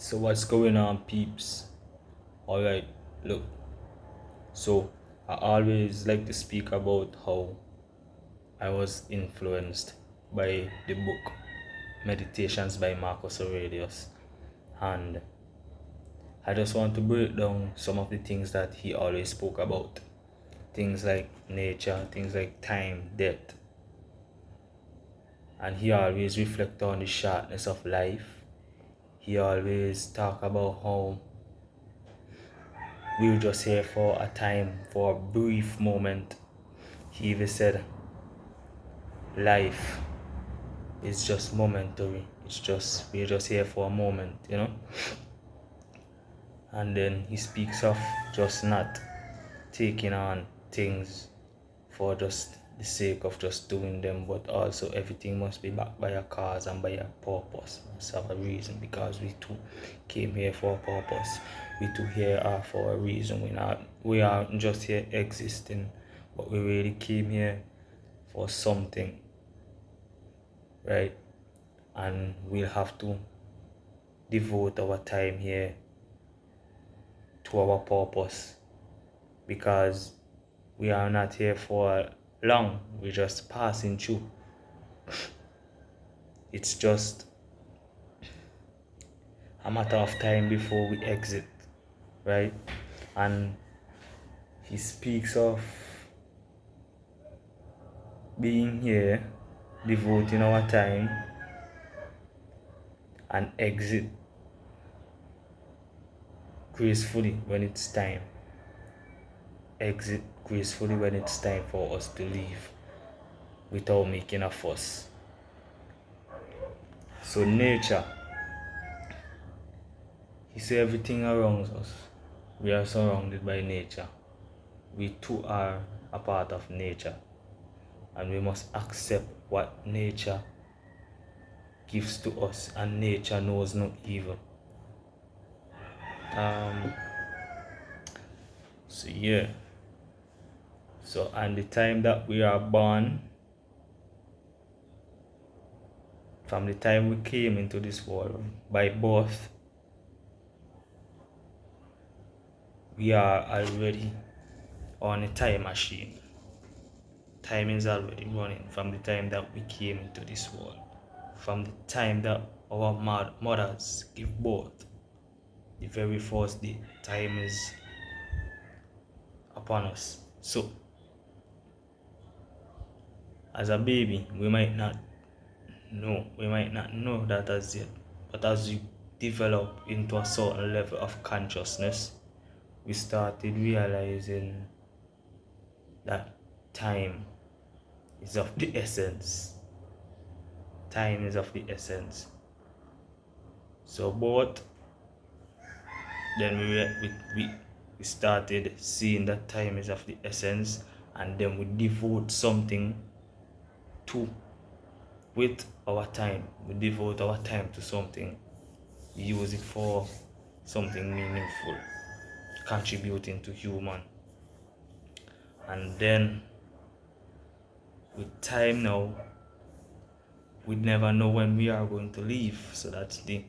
So what's going on, peeps? Alright, look. So I always like to speak about how I was influenced by the book Meditations by Marcus Aurelius. And I just want to break down some of the things that he always spoke about. Things like nature, things like time, death. And he always reflect on the shortness of life. He always talk about how we were just here for a time, for a brief moment. He even said life is just momentary. We're just here for a moment. And then he speaks of just not taking on things for just the sake of just doing them, but also everything must be backed by a cause and by a purpose. Must have a reason, because we too came here for a purpose. We too here are for a reason. We aren't just here existing, but we really came here for something, right? And we'll have to devote our time here to our purpose, because we are not here for long. We're just passing through. It's just a matter of time before we exit, right? And he speaks of being here, devoting our time, and exit gracefully when it's time. Exit gracefully when it's time for us to leave without making a fuss. So nature, he said everything around us, we are surrounded by nature. We too are a part of nature, and we must accept what nature gives to us, and nature knows no evil. So yeah. So and the time that we are born, from the time we came into this world by birth, we are already on a time machine. Time is already running from the time that we came into this world. From the time that our mothers give birth, the very first day, time is upon us. So, as a baby, we might not know that as yet, but as you develop into a certain level of consciousness, we started realizing that time is of the essence. Time is of the essence. So both, then we started seeing that time is of the essence, and then we devote something to with our time. We devote our time to something. We use it for something meaningful, contributing to human. And then with time now, we never know when we are going to leave. So that's the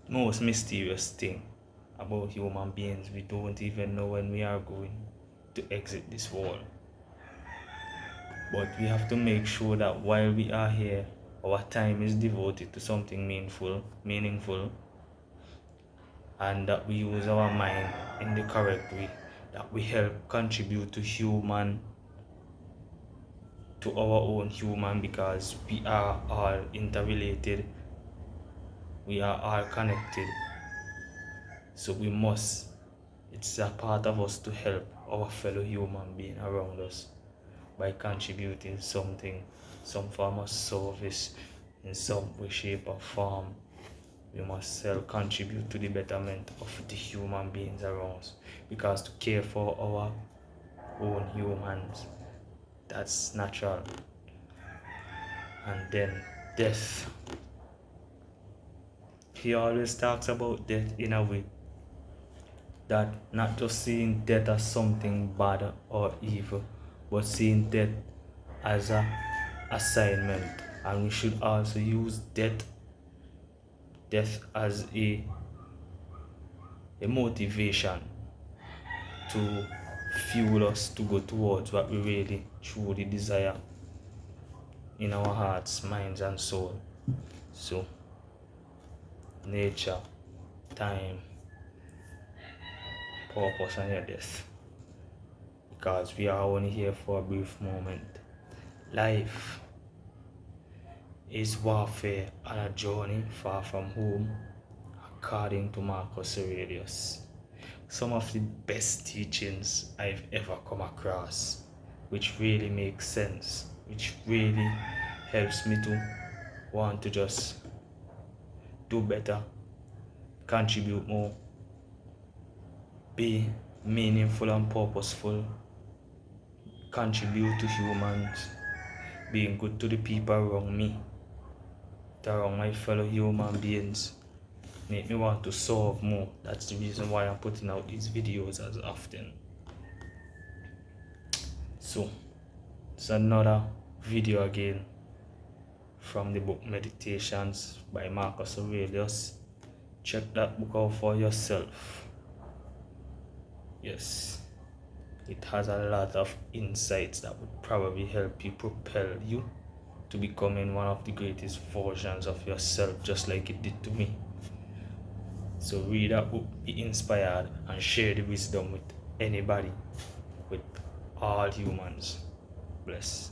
most mysterious thing about human beings. We don't even know when we are going to exit this world. But we have to make sure that while we are here, our time is devoted to something meaningful, and that we use our mind in the correct way, that we help contribute to our own human, because we are all interrelated, we are all connected. So it's a part of us to help our fellow human being around us by contributing something, some form of service in some way, shape or form. We must contribute to the betterment of the human beings around us, because to care for our own humans, that's natural. And then death. He always talks about death in a way that not just seeing death as something bad or evil, but seeing death as a assignment. And we should also use death death as a motivation to fuel us to go towards what we really truly desire in our hearts, minds, and soul. So, nature, time, purpose, and your death. Because we are only here for a brief moment. Life is warfare and a journey far from home, according to Marcus Aurelius. Some of the best teachings I've ever come across, which really makes sense, which really helps me to want to just do better, contribute more, be meaningful and purposeful, contribute to humans, being good to the people around me, around my fellow human beings, make me want to solve more. That's the reason why I'm putting out these videos as often. So it's another video again from the book Meditations by Marcus Aurelius. Check that book out for yourself. Yes, it has a lot of insights that would probably help you propel you to becoming one of the greatest versions of yourself, just like it did to me. So read that book, be inspired, and share the wisdom with anybody, with all humans. Bless.